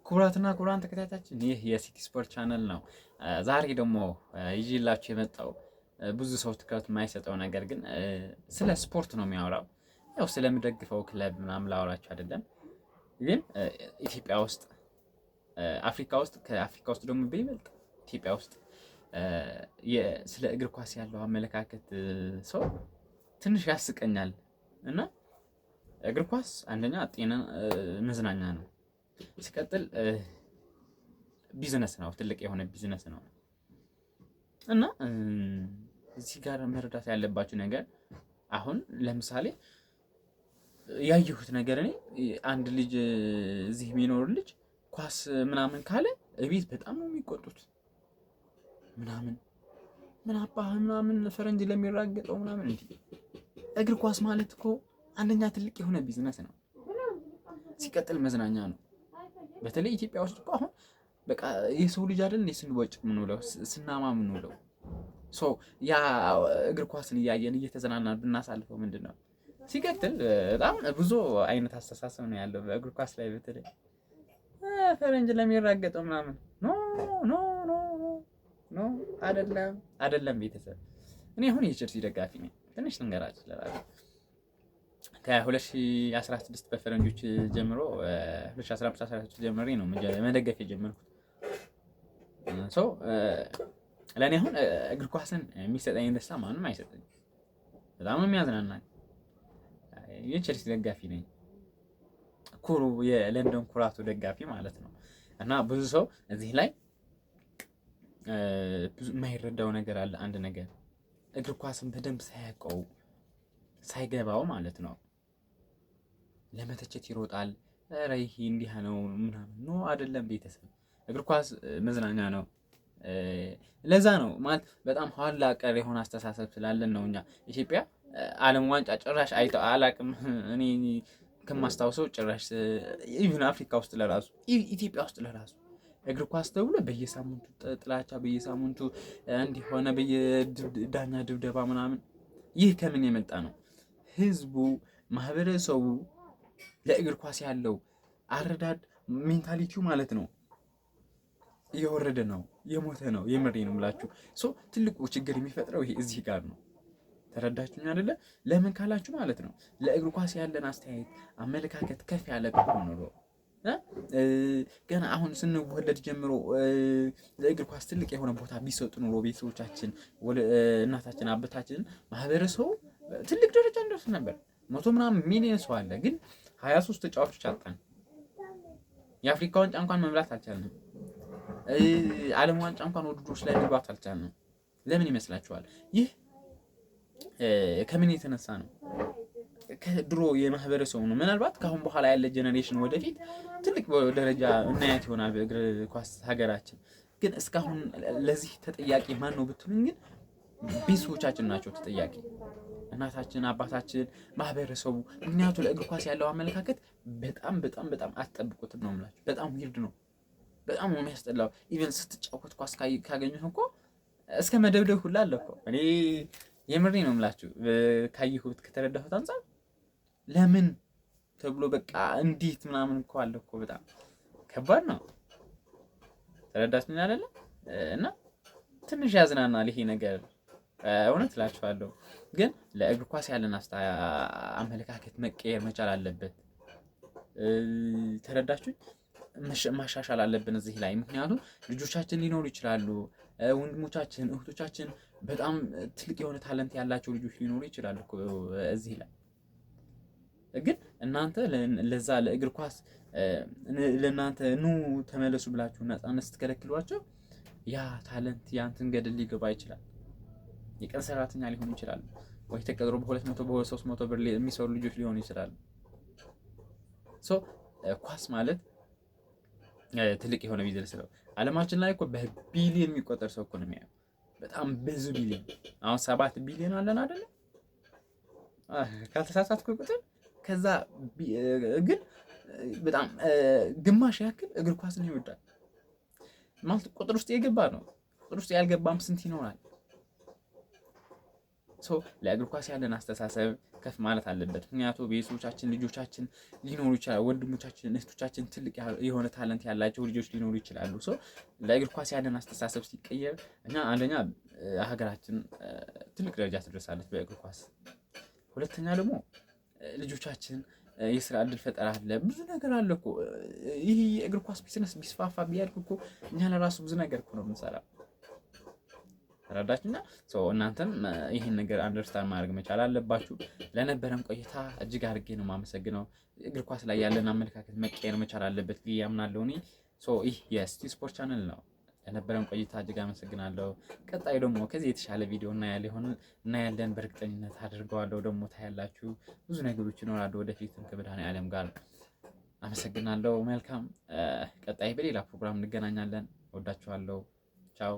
ክቡራትና ክቡራን ተከታታዮቻችን ይህ የሲቲ ስፖርት ቻናል ነው። ዛሬ ደግሞ ይዤላችሁ የመጣው ብዙ ሰው ትኩረት የማይሰጠው ነገር ግን ስለ ስፖርት ነው የሚያወራው። ያው ስለምደግፈው ክለብ ምናምን ላወራችሁ አይደለም። ግን ኢትዮጵያ ውስጥ አፍሪካ ውስጥ ከአፍሪካ ውስጥ ደግሞ በይበልጥ ኢትዮጵያ ውስጥ ስለ እግር ኳስ ያለው አመለካከት ሰው ትንሽ ያስቀኛል። እና እግር ኳስ አንደኛ ጤና መዝናኛ ነው። ሲቀጥል ቢዝነስ ነው፣ ትልቅ የሆነ ቢዝነስ ነው። እና እዚህ ጋር መረዳት ያለባችሁ ነገር አሁን ለምሳሌ ያየሁት ነገር እኔ አንድ ልጅ እዚህ የሚኖር ልጅ ኳስ ምናምን ካለ እቤት በጣም ነው የሚቆጡት። ምን አባህ ምናምን ፈረንጅ ለሚራገጠው ምናምን እንዴ! እግር ኳስ ማለት እኮ አንደኛ ትልቅ የሆነ ቢዝነስ ነው። ሲቀጥል መዝናኛ ነው። በተለይ ኢትዮጵያ ውስጥ እኮ አሁን በቃ የሰው ልጅ አይደል ስንወጭ ምን ብለው ስናማ ምን ብለው ያ እግር ኳስን እያየን እየተዝናናን ብናሳልፈው ምንድነው? ሲቀጥል በጣም ብዙ አይነት አስተሳሰብ ነው ያለው በእግር ኳስ ላይ። በተለይ ፈረንጅ ለሚራገጠው ምናምን ኖ አይደለም ቤተሰብ። እኔ አሁን የቸልሲ ደጋፊ ነኝ። ትንሽ ልንገራችሁ ለራሱ ከ2016 በፈረንጆች ጀምሮ 2015 ጀምሬ ነው መደገፍ የጀመርኩት። ለእኔ አሁን እግር ኳስን የሚሰጠኝ ደስታ ማንም አይሰጠኝም። በጣም ነው የሚያዝናናኝ። የቸልሲ ደጋፊ ነኝ። ኩሩ የለንደን ኩራቱ ደጋፊ ማለት ነው። እና ብዙ ሰው እዚህ ላይ ብዙ የማይረዳው ነገር አለ። አንድ ነገር እግር ኳስን በደንብ ሳያውቀው ሳይገባው ማለት ነው ለመተቸት ይሮጣል። ኧረ ይሄ እንዲህ ነው ምናምን። ኖ አይደለም ቤተሰብ፣ እግር ኳስ መዝናኛ ነው። ለዛ ነው ማለት በጣም ኋላ ቀር የሆነ አስተሳሰብ ስላለን ነው እኛ ኢትዮጵያ ዓለም ዋንጫ ጭራሽ አይተው አላቅም። እኔ ከማስታውሰው ጭራሽ ኢቭን አፍሪካ ውስጥ ለራሱ ኢትዮጵያ ውስጥ ለራሱ እግር ኳስ ተብሎ በየሳምንቱ ጥላቻ፣ በየሳምንቱ እንዲሆነ በየዳኛ ድብደባ ምናምን። ይህ ከምን የመጣ ነው? ህዝቡ ማህበረሰቡ ለእግር ኳስ ያለው አረዳድ ሜንታሊቲው ማለት ነው እየወረደ ነው፣ የሞተ ነው። የምሬ ነው የምላችሁ። ትልቁ ችግር የሚፈጥረው ይሄ እዚህ ጋር ነው። ተረዳችሁኝ አይደለ? ለምን ካላችሁ ማለት ነው ለእግር ኳስ ያለን አስተያየት አመለካከት ከፍ ያለ ቢሆን ኖሮ ገና አሁን ስንወለድ ጀምሮ ለእግር ኳስ ትልቅ የሆነ ቦታ ቢሰጡ ኖሮ ቤተሰቦቻችን፣ እናታችን፣ አባታችን፣ ማህበረሰቡ ትልቅ ደረጃ እንደርስ ነበር። 100 ምናምን ሚሊዮን ሰው አለ፣ ግን 23 ተጫዋቾች አጣን። የአፍሪካ ዋንጫ እንኳን መምራት አልቻልንም። ዓለም ዋንጫ እንኳን ውድድሮች ላይ መግባት አልቻልንም። ለምን ይመስላችኋል? ይህ ከምን የተነሳ ነው? ከድሮ የማህበረሰቡ ነው። ምናልባት ከአሁን በኋላ ያለ ጄኔሬሽን ወደፊት ትልቅ ደረጃ እናያት ይሆናል በእግር ኳስ ሀገራችን። ግን እስካሁን ለዚህ ተጠያቂ ማን ነው ብትሉኝ፣ ግን ቤተሰቦቻችን ናቸው ተጠያቂ። እናታችን፣ አባታችን፣ ማህበረሰቡ። ምክንያቱ ለእግር ኳስ ያለው አመለካከት በጣም አትጠብቁትም ነው የምላችሁ። በጣም ዊርድ ነው። በጣም ነው የሚያስጠላው። ኢቨን ስትጫወት ኳስ ካገኙት እኮ እስከ መደብደብ ሁላ አለ እኮ። እኔ የምሬ ነው የምላችሁ ካየሁት ከተረዳሁት አንፃር ለምን ተብሎ በቃ እንዴት ምናምን እኮ አለ እኮ። በጣም ከባድ ነው። ተረዳችሁኝ አይደለ? እና ትንሽ ያዝናናል ይሄ ነገር። እውነት እላችኋለሁ። ግን ለእግር ኳስ ያለን አመለካከት መቀየር መቻል አለበት። ተረዳችሁኝ? ማሻሻል አለብን እዚህ ላይ። ምክንያቱም ልጆቻችን ሊኖሩ ይችላሉ፣ ወንድሞቻችን፣ እህቶቻችን በጣም ትልቅ የሆነ ታለንት ያላቸው ልጆች ሊኖሩ ይችላሉ እዚህ ላይ። ግን እናንተ ለዛ ለእግር ኳስ ለእናንተ ኑ ተመለሱ ብላችሁ ነፃነት ስትከለክሏቸው ያ ታለንት ያንተን ገደል ሊገባ ይችላል። የቀን ሰራተኛ ሊሆኑ ይችላሉ፣ ወይ ተቀጥሮ በ200 በ300 ብር የሚሰሩ ልጆች ሊሆኑ ይችላሉ። ኳስ ማለት ትልቅ የሆነ ቢዝነስ ነው። ዓለማችን ላይ እኮ በቢሊዮን የሚቆጠር ሰው እኮ ነው የሚያየው። በጣም ብዙ ቢሊዮን። አሁን 7 ቢሊዮን አለን አይደለ? ካልተሳሳትኩ ቁጥር። ከዛ ግን በጣም ግማሽ ያክል እግር ኳስን ይወዳል ማለት ቁጥር ውስጥ የገባ ነው። ቁጥር ውስጥ ያልገባም ስንት ይኖራል? ለእግር ኳስ ያለን አስተሳሰብ ከፍ ማለት አለበት። ምክንያቱም ቤተሰቦቻችን ልጆቻችን ሊኖሩ ይችላሉ፣ ወንድሞቻችን እህቶቻችን ትልቅ የሆነ ታለንት ያላቸው ልጆች ሊኖሩ ይችላሉ። ለእግር ኳስ ያለን አስተሳሰብ ሲቀየር እኛ አንደኛ ሀገራችን ትልቅ ደረጃ ትደርሳለች በእግር ኳስ። ሁለተኛ ደግሞ ልጆቻችን የስራ እድል ፈጠራ አለ፣ ብዙ ነገር አለ እኮ። ይህ የእግር ኳስ ቢዝነስ ቢስፋፋ ቢያድግ እኮ እኛ ለራሱ ብዙ ነገር እኮ ነው የምንሰራው። ተረዳችሁና? እናንተም ይህን ነገር አንደርስታንድ ማድረግ መቻል አለባችሁ። ለነበረን ቆይታ እጅግ አድርጌ ነው የማመሰግነው። እግር ኳስ ላይ ያለን አመለካከት መቀየር መቻል አለበት ብዬ አምናለሁ እኔ። ይህ የሲቲ ስፖርት ቻናል ነው። ለነበረን ቆይታ እጅግ አመሰግናለሁ። ቀጣይ ደግሞ ከዚህ የተሻለ ቪዲዮ እናያለን በእርግጠኝነት አድርገዋለሁ። ደግሞ ታያላችሁ፣ ብዙ ነገሮች ይኖራሉ ወደፊትም ከመድኃኔዓለም ጋር። አመሰግናለሁ። መልካም። ቀጣይ በሌላ ፕሮግራም እንገናኛለን። ወዳችኋለሁ። ቻው